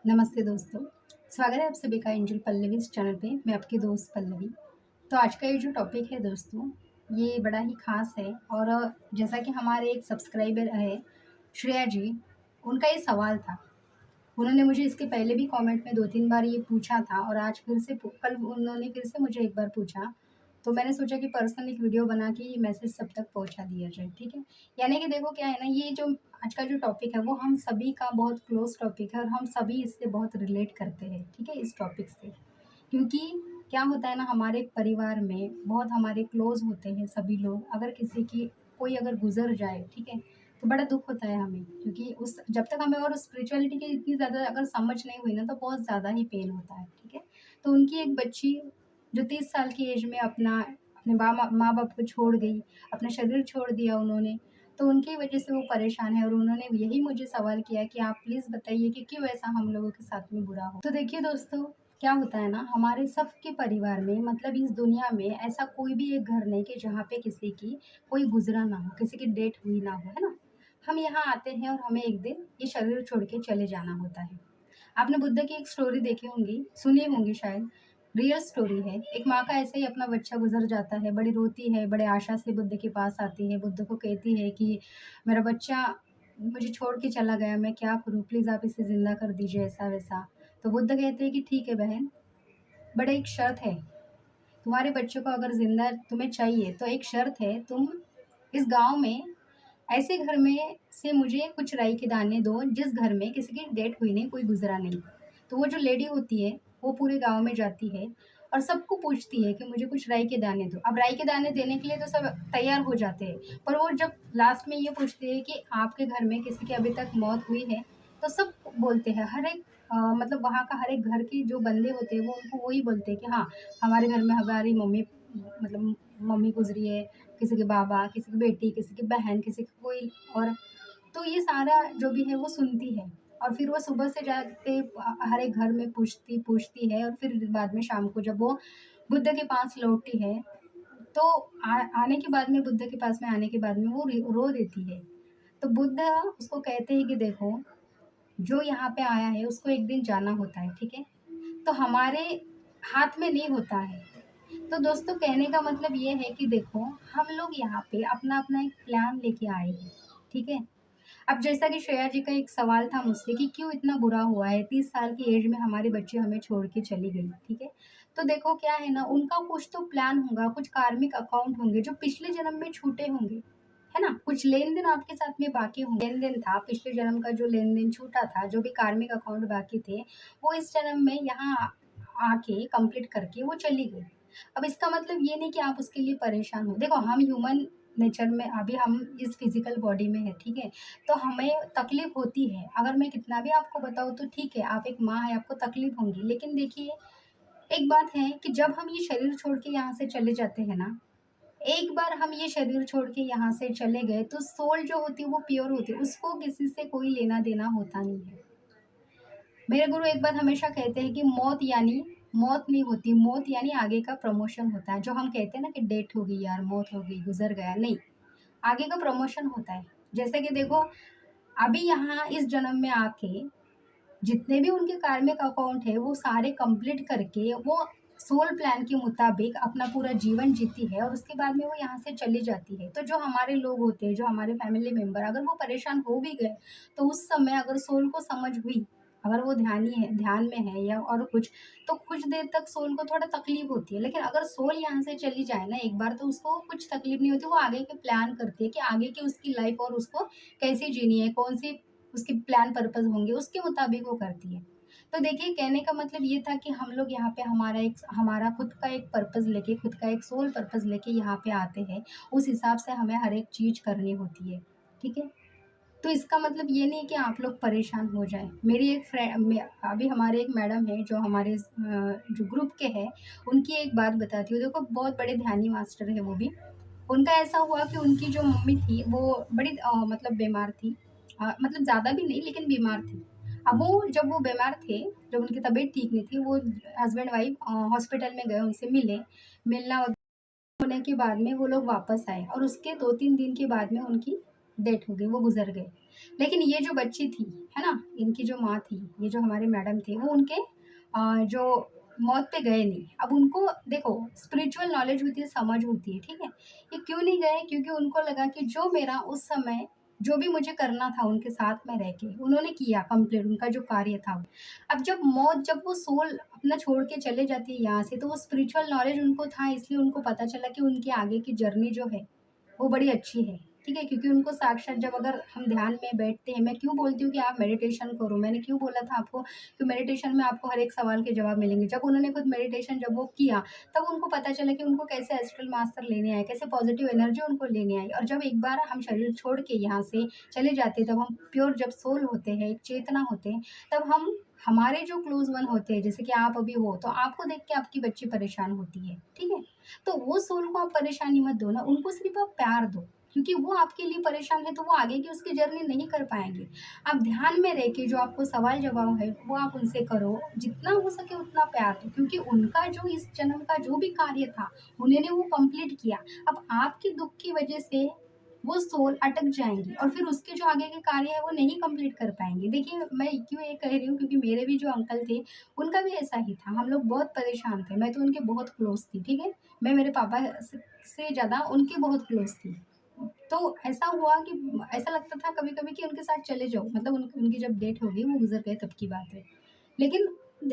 नमस्ते दोस्तों, स्वागत है आप सभी का एंजल पल्लवी इस चैनल पे। मैं आपकी दोस्त पल्लवी। तो आज का ये जो टॉपिक है दोस्तों, ये बड़ा ही ख़ास है और जैसा कि हमारे एक सब्सक्राइबर है श्रेया जी, उनका ये सवाल था। उन्होंने मुझे इसके पहले भी कमेंट में 2-3 बार ये पूछा था और आज फिर से कल उन्होंने फिर से मुझे एक बार पूछा। तो मैंने सोचा कि पर्सनल एक वीडियो बना के ये मैसेज सब तक पहुँचा दिया जाए, ठीक है? यानी कि देखो क्या है ना, ये जो आज का जो टॉपिक है वो हम सभी का बहुत क्लोज़ टॉपिक है और हम सभी इससे बहुत रिलेट करते हैं, ठीक है? इस टॉपिक से। क्योंकि क्या होता है ना, हमारे परिवार में बहुत हमारे क्लोज़ होते हैं सभी लोग। अगर किसी की कोई अगर गुज़र जाए, ठीक है? तो बड़ा दुःख होता है हमें, क्योंकि उस जब तक हमें और स्पिरिचुअलिटी की इतनी ज़्यादा अगर समझ नहीं हुई ना, तो बहुत ज़्यादा ही पेन होता है, ठीक है? तो उनकी एक बच्ची जो 30 साल की एज में अपने माँ-बाप को छोड़ गई, अपना शरीर छोड़ दिया उन्होंने, तो उनकी वज़ह से वो परेशान है और उन्होंने यही मुझे सवाल किया कि आप प्लीज़ बताइए कि क्यों ऐसा हम लोगों के साथ में बुरा हो? तो देखिए दोस्तों, क्या होता है ना, हमारे सबके परिवार में मतलब इस दुनिया में ऐसा कोई भी एक घर नहीं कि जहाँ पे किसी की कोई गुज़रा ना हो, किसी की डेथ हुई ना हो, है ना? हम यहाँ आते हैं और हमें एक दिन ये शरीर छोड़ के चले जाना होता है। आपने बुद्ध की एक स्टोरी देखी होंगी, सुनी होंगी शायद, रियल स्टोरी है। एक माँ का ऐसे ही अपना बच्चा गुज़र जाता है, बड़ी रोती है, बड़े आशा से बुद्ध के पास आती है, बुद्ध को कहती है कि मेरा बच्चा मुझे छोड़ के चला गया, मैं क्या करूँ? प्लीज़ आप इसे ज़िंदा कर दीजिए, ऐसा-वैसा। तो बुद्ध कहते हैं कि ठीक है बहन, बट एक शर्त है, तुम्हारे बच्चे को अगर ज़िंदा तुम्हें चाहिए तो एक शर्त है, तुम इस गाँव में ऐसे घर में से मुझे कुछ राई के दाने दो जिस घर में किसी की डेथ हुई नहीं, कोई गुज़रा नहीं। तो वो जो लेडी होती है, वो पूरे गाँव में जाती है और सबको पूछती है कि मुझे कुछ राई के दाने दो। अब राई के दाने देने के लिए तो सब तैयार हो जाते हैं, पर वो जब लास्ट में ये पूछती है कि आपके घर में किसी की अभी तक मौत हुई है? तो सब बोलते हैं, हर एक मतलब वहाँ का हर एक घर के जो बंदे होते हैं, वो उनको वही बोलते हैं कि हाँ, हमारे घर में हमारी मम्मी मतलब मम्मी गुज़री है, किसी के बाबा, किसी की बेटी, किसी की बहन, किसी की कोई और। तो ये सारा जो भी है वो सुनती है और फिर वो सुबह से जाके हर एक घर में पूछती है और फिर बाद में शाम को जब वो बुद्ध के पास लौटती है, तो आने के बाद में बुद्ध के पास में आने के बाद में वो रो देती है। तो बुद्ध उसको कहते हैं कि देखो, जो यहाँ पे आया है उसको एक दिन जाना होता है, ठीक है? तो हमारे हाथ में नहीं होता है। तो दोस्तों कहने का मतलब ये है कि देखो, हम लोग यहाँ पे अपना-अपना एक प्लान लेके आए हैं, ठीक है? अब जैसा कि श्रेया जी का एक सवाल था मुझसे कि क्यों इतना बुरा हुआ है, 30 साल की एज में हमारी बच्ची हमें छोड़ के चली गई, ठीक है? तो देखो क्या है ना, उनका कुछ तो प्लान होगा, कुछ कार्मिक अकाउंट होंगे जो पिछले जन्म में छूटे होंगे, है ना? कुछ लेन-देन आपके साथ में बाकी होंगे, लेन-देन था, पिछले जन्म का जो लेन-देन छूटा था, जो भी कार्मिक अकाउंट बाकी थे, वो इस जन्म में यहाँ आके कंप्लीट करके वो चली गई। अब इसका मतलब ये नहीं कि आप उसके लिए परेशान हो। देखो, हम ह्यूमन नेचर में अभी हम इस फिज़िकल बॉडी में हैं, ठीक है? तो हमें तकलीफ़ होती है। अगर मैं कितना भी आपको बताऊँ तो ठीक है, आप एक माँ हैं, आपको तकलीफ़ होंगी। लेकिन देखिए, एक बात है कि जब हम ये शरीर छोड़ के यहाँ से चले जाते हैं ना, एक बार हम ये शरीर छोड़ के यहाँ से चले गए, तो सोल जो होती है वो प्योर होती है, उसको किसी से कोई लेना-देना होता नहीं है। मेरे गुरु एक बात हमेशा कहते हैं कि मौत नहीं होती, मौत यानी आगे का प्रमोशन होता है। जो हम कहते हैं ना कि डेथ हो गई यार, मौत हो गई, गुज़र गया, नहीं, आगे का प्रमोशन होता है। जैसे कि देखो, अभी यहाँ इस जन्म में आके जितने भी उनके कार्मिक अकाउंट है वो सारे कंप्लीट करके वो सोल प्लान के मुताबिक अपना पूरा जीवन जीती है और उसके बाद में वो यहाँ से चली जाती है। तो जो हमारे लोग होते हैं, जो हमारे फैमिली मेंबर, अगर वो परेशान हो भी गए, तो उस समय अगर सोल को समझ हुई, अगर वो ध्यान में है या और कुछ, तो कुछ देर तक सोल को थोड़ा तकलीफ होती है। लेकिन अगर सोल यहाँ से चली जाए ना एक बार, तो उसको कुछ तकलीफ नहीं होती। वो आगे के प्लान करती है कि आगे की उसकी लाइफ और उसको कैसी जीनी है, कौन सी उसके प्लान पर्पज़ होंगे, उसके मुताबिक वो करती है। तो देखिए, कहने का मतलब ये था कि हम लोग यहाँ पे हमारा खुद का एक पर्पज़ लेके, खुद का एक सोल पर्पज़ लेके यहाँ पे आते हैं। उस हिसाब से हमें हर एक चीज़ करनी होती है, ठीक है? तो इसका मतलब ये नहीं कि आप लोग परेशान हो जाएँ। मेरी एक अभी हमारे एक मैडम हैं जो हमारे जो ग्रुप के हैं, उनकी एक बात बताती हूँ। देखो, बहुत बड़े ध्यानी मास्टर हैं वो भी। उनका ऐसा हुआ कि उनकी जो मम्मी थी वो बड़ी मतलब बीमार थी। मतलब ज़्यादा भी नहीं, लेकिन बीमार थी। अब वो जब वो बीमार थे, जब उनकी तबीयत ठीक नहीं थी, वो हस्बैंड वाइफ हॉस्पिटल में गए, उनसे मिले। मिलना होने के बाद में वो लोग वापस आए और उसके 2-3 दिन के बाद में उनकी डेथ हो गई, वो गुज़र गए। लेकिन ये जो बच्ची थी, है ना? इनकी जो माँ थी, ये जो हमारे मैडम थे, वो उनके जो मौत पे गए नहीं। अब उनको देखो स्पिरिचुअल नॉलेज होती है, समझ होती है, ठीक है? ये क्यों नहीं गए? क्योंकि उनको लगा कि जो मेरा उस समय जो भी मुझे करना था उनके साथ में रह के, उन्होंने किया कंप्लीट उनका जो कार्य था। अब जब वो सोल अपना छोड़ के चले जाती है यहाँ से, तो वो स्पिरिचुअल नॉलेज उनको था, इसलिए उनको पता चला कि उनकी आगे की जर्नी जो है वो बड़ी अच्छी है, ठीक है? क्योंकि उनको साक्षात जब अगर हम ध्यान में बैठते हैं, मैं क्यों बोलती हूँ कि आप मेडिटेशन करो, मैंने क्यों बोला था आपको कि मेडिटेशन में आपको हर एक सवाल के जवाब मिलेंगे। जब उन्होंने खुद मेडिटेशन जब वो किया, तब उनको पता चला कि उनको कैसे एस्ट्रल मास्टर लेने आए, कैसे पॉजिटिव एनर्जी उनको लेने आई। और जब एक बार हम शरीर छोड़ के यहाँ से चले जाते हैं, तब हम प्योर जब सोल होते हैं, एक चेतना होते हैं, तब हम हमारे जो क्लोज वन होते हैं, जैसे कि आप अभी हो, तो आपको देख के आपकी बच्ची परेशान होती है, ठीक है? तो वो सोल को आप परेशानी मत दो ना, उनको सिर्फ आप प्यार दो, क्योंकि वो आपके लिए परेशान है, तो वो आगे की उसकी जर्नी नहीं कर पाएंगे। आप ध्यान में रह के जो आपको सवाल जवाब है वो आप उनसे करो, जितना हो सके उतना प्यार दो, क्योंकि उनका जो इस जन्म का जो भी कार्य था उन्होंने वो कंप्लीट किया। अब आपके दुख की वजह से वो सोल अटक जाएंगी और फिर उसके जो आगे के कार्य है वो नहीं कंप्लीट कर पाएंगे। देखिए मैं क्यों ये कह रही हूँ, क्योंकि मेरे भी जो अंकल थे उनका भी ऐसा ही था, हम लोग बहुत परेशान थे, मैं तो उनके बहुत क्लोज थी, ठीक है? मैं मेरे पापा से ज़्यादा उनकी बहुत क्लोज थी। तो ऐसा हुआ कि ऐसा लगता था कभी-कभी कि उनके साथ चले जाओ, मतलब उनकी जब डेथ हो गई, वो गुज़र गए तब की बात है। लेकिन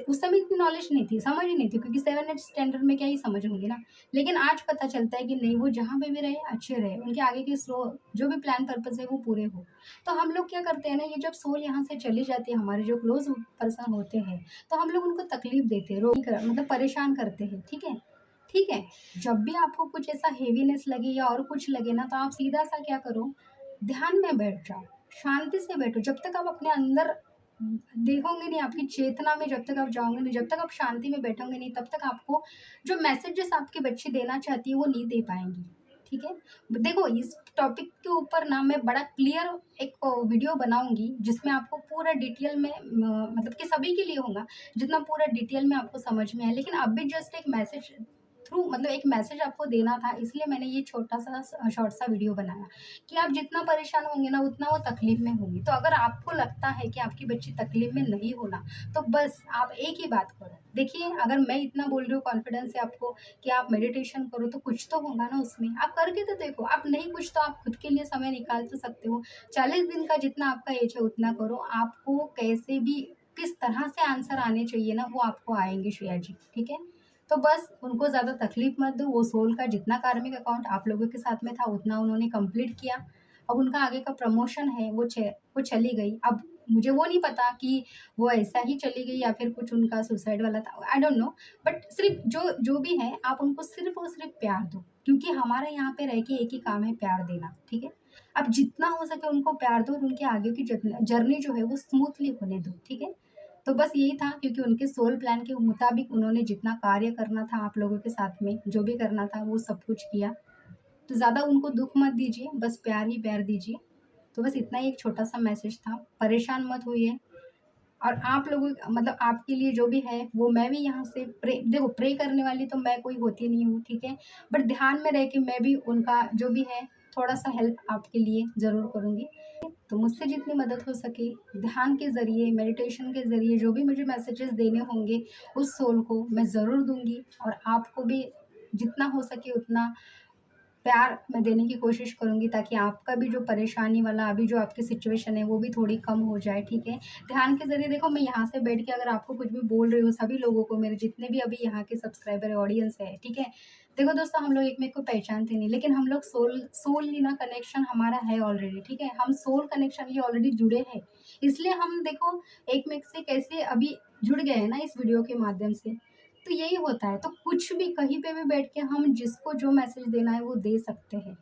उस समय इतनी नॉलेज नहीं थी, समझ ही नहीं थी, क्योंकि 7th स्टैंडर्ड में क्या ही समझ होगी ना। लेकिन आज पता चलता है कि नहीं, वो जहाँ पे भी रहे अच्छे रहे, उनके आगे की जो भी प्लान पर्पज़ है वो पूरे हो। तो हम लोग क्या करते हैं ना, ये जब सोल यहाँ से चली जाती है, हमारे जो क्लोज़ पर्सन होते हैं, तो हम लोग उनको तकलीफ़ देते हैं, मतलब परेशान करते हैं, ठीक है? ठीक है? जब भी आपको कुछ ऐसा हेवीनेस लगे या और कुछ लगे ना, तो आप सीधा-सा क्या करो, ध्यान में बैठ जाओ, शांति से बैठो। जब तक आप अपने अंदर देखोगे नहीं, आपकी चेतना में जब तक आप जाओगे नहीं, जब तक आप शांति में बैठोगे नहीं, तब तक आपको जो मैसेजेस आपकी बच्ची देना चाहती है, वो नहीं दे पाएँगी, ठीक है? देखो, इस टॉपिक के ऊपर ना मैं बड़ा क्लियर एक वीडियो बनाऊँगी, जिसमें आपको पूरा डिटेल में मतलब कि सभी के लिए होगा, जितना पूरा डिटेल में आपको समझ में आए। लेकिन अभी जस्ट एक मैसेज थ्रू, मतलब एक मैसेज आपको देना था, इसलिए मैंने ये छोटा-सा शॉर्ट सा वीडियो बनाया कि आप जितना परेशान होंगे ना, उतना वो तकलीफ़ में होंगी। तो अगर आपको लगता है कि आपकी बच्ची तकलीफ़ में नहीं होना, तो बस आप एक ही बात करो। देखिए, अगर मैं इतना बोल रही हूँ कॉन्फिडेंस से आपको कि आप मेडिटेशन करो, तो कुछ तो होगा ना उसमें। आप करके तो देखो, आप नहीं कुछ तो आप खुद के लिए समय निकाल तो सकते हो। 40 दिन का जितना आपका एज है उतना करो। आपको कैसे भी किस तरह से आंसर आने चाहिए ना, वो आपको आएँगे श्रेया जी, ठीक है? तो बस उनको ज़्यादा तकलीफ़ मत दो, वो सोल का जितना कार्मिक अकाउंट आप लोगों के साथ में था, उतना उन्होंने कंप्लीट किया। अब उनका आगे का प्रमोशन है, वो चली गई। अब मुझे वो नहीं पता कि वो ऐसा ही चली गई या फिर कुछ उनका सुसाइड वाला था, आई डोंट नो। बट सिर्फ़ जो जो भी है, आप उनको सिर्फ़ और सिर्फ़ प्यार दो, क्योंकि हमारा यहाँ पे रह के एक ही काम है, प्यार देना, ठीक है? आप जितना हो सके उनको प्यार दो और उनकी आगे की जर्नी जो है वो स्मूथली होने दो, ठीक है? तो बस यही था, क्योंकि उनके सोल प्लान के मुताबिक उन्होंने जितना कार्य करना था आप लोगों के साथ में, जो भी करना था वो सब कुछ किया। तो ज़्यादा उनको दुःख मत दीजिए, बस प्यार ही प्यार दीजिए। तो बस इतना ही एक छोटा-सा मैसेज था, परेशान मत होइए। और आप लोगों मतलब आपके लिए जो भी है वो मैं भी यहाँ से प्रे करने वाली तो मैं कोई होती नहीं हूँ, ठीक है? बट ध्यान में रह के मैं भी उनका जो भी है थोड़ा-सा हेल्प आपके लिए ज़रूर करूँगी। तो मुझसे जितनी मदद हो सके ध्यान के ज़रिए, मेडिटेशन के ज़रिए जो भी मुझे मैसेजेस देने होंगे उस सोल को मैं ज़रूर दूँगी, और आपको भी जितना हो सके उतना प्यार मैं देने की कोशिश करूँगी, ताकि आपका भी जो परेशानी वाला अभी जो आपकी सिचुएशन है वो भी थोड़ी कम हो जाए, ठीक है? ध्यान के ज़रिए देखो, मैं यहाँ से बैठ के अगर आपको कुछ भी बोल रही हूँ, सभी लोगों को, मेरे जितने भी अभी यहाँ के सब्सक्राइबर है, ऑडियंस है, ठीक है? देखो दोस्तों, हम लोग एक-मेक को पहचानते नहीं, लेकिन हम लोग सोलली ना कनेक्शन हमारा है ऑलरेडी, ठीक है? हम सोल कनेक्शनली ऑलरेडी जुड़े हैं। इसलिए हम देखो एक-मेक से कैसे अभी जुड़ गए हैं ना इस वीडियो के माध्यम से। तो यही होता है, तो कुछ भी कहीं पे भी बैठ के हम जिसको जो मैसेज देना है वो दे सकते हैं,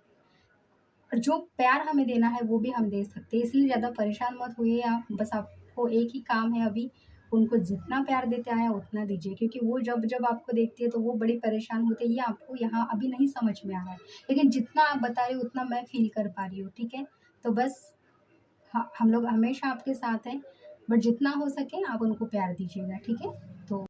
और जो प्यार हमें देना है वो भी हम दे सकते हैं। इसलिए ज़्यादा परेशान मत होइए आप, बस आपको एक ही काम है अभी, उनको जितना प्यार देते आए हैं उतना दीजिए, क्योंकि वो जब आपको देखती है तो वो बड़ी परेशान होती है, ये आपको यहाँ अभी नहीं समझ में आ रहा है। लेकिन जितना आप बता रहे हो उतना मैं फ़ील कर पा रही हूँ, ठीक है? तो बस हम लोग हमेशा आपके साथ हैं, बट जितना हो सके आप उनको प्यार दीजिएगा, ठीक है? तो